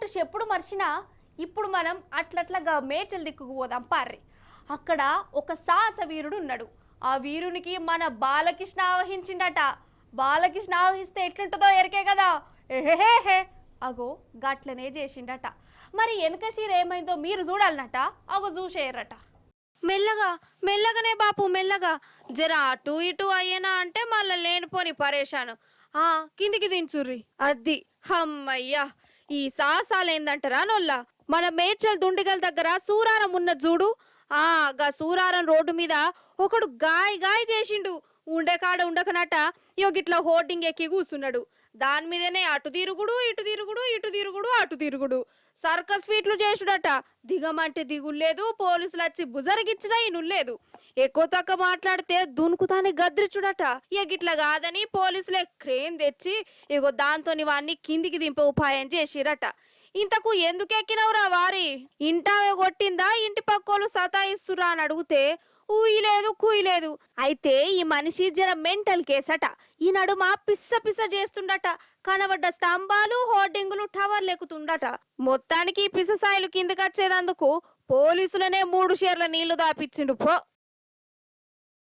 అన్నట్టు చెప్పుడు మర్చినా ఇప్పుడు మనం అట్లట్లగా మేచల్ దిక్కుకు పోదాం పార్రి. అక్కడ ఒక సాహస వీరుడు ఉన్నాడు. ఆ వీరునికి మన బాలకృష్ణ ఆవహించిండట. బాలకృష్ణ ఆవహిస్తే ఎట్లుంటుందో ఎరికే కదా. ఏహేహే అగో గట్లనే చేసిండట. మరి వెనక సీర ఏమైందో మీరు చూడాలన్నట. అగో చూసేయరట. మెల్లగా మెల్లగానే బాపు మెల్లగా, జర అటు ఇటు అయ్యేనా అంటే మళ్ళా లేనిపోని పరేషాను. కిందికి దించుర్రి. అద్ది హమ్మయ్యా. ఈ సాహసాలేందంటారా నొల్ల. మన మేడ్చల్ దుండిగల దగ్గర సూరారం ఉన్న చూడు. గా సూరారం రోడ్డు మీద ఒకడు గాయ చేసిండు. ఉండే కాడ ఉండకనట గిట్లా హోర్డింగ్ ఎక్కి కూర్చున్నాడు. దాని మీదనే అటు తిరుగుడు ఇటు తిరుగుడు ఇటు తిరుగుడు అటు తిరుగుడు. సర్కస్ ఫీట్లు చేసుడట. దిగమంటే దిగులేదు, పోలీసులు వచ్చి బుజరగిచ్చినా ఇనులేదు. ఎక్కువ తక్కువ మాట్లాడితే దునుకుతానే గద్రిచుడట. గిట్లా కాదని పోలీసులే క్రేన్ తెచ్చి దాంతో వాన్ని కిందికి దింపే ఉపాయం చేసిరట. ఇంతకు ఎందుకు ఎక్కినవురా వారి? ఇంటావే కొట్టిందా, ఇంటి పక్కోళ్ళు సతాయిస్తురా అని అడిగితే ఊయలేదు కూయలేదు. అయితే ఈ మనిషి జర మెంటల్ కేసట. ఈ నడుమ పిస్స చేస్తుండట. కనబడ్డ స్తంభాలు హోర్డింగులు టవర్లు ఎక్కుతుండట. మొత్తానికి పిససాయిలు కిందకి వచ్చేదందుకు పోలీసులనే 3 షేర్ల నీళ్లు దాపిచ్చిండు పో.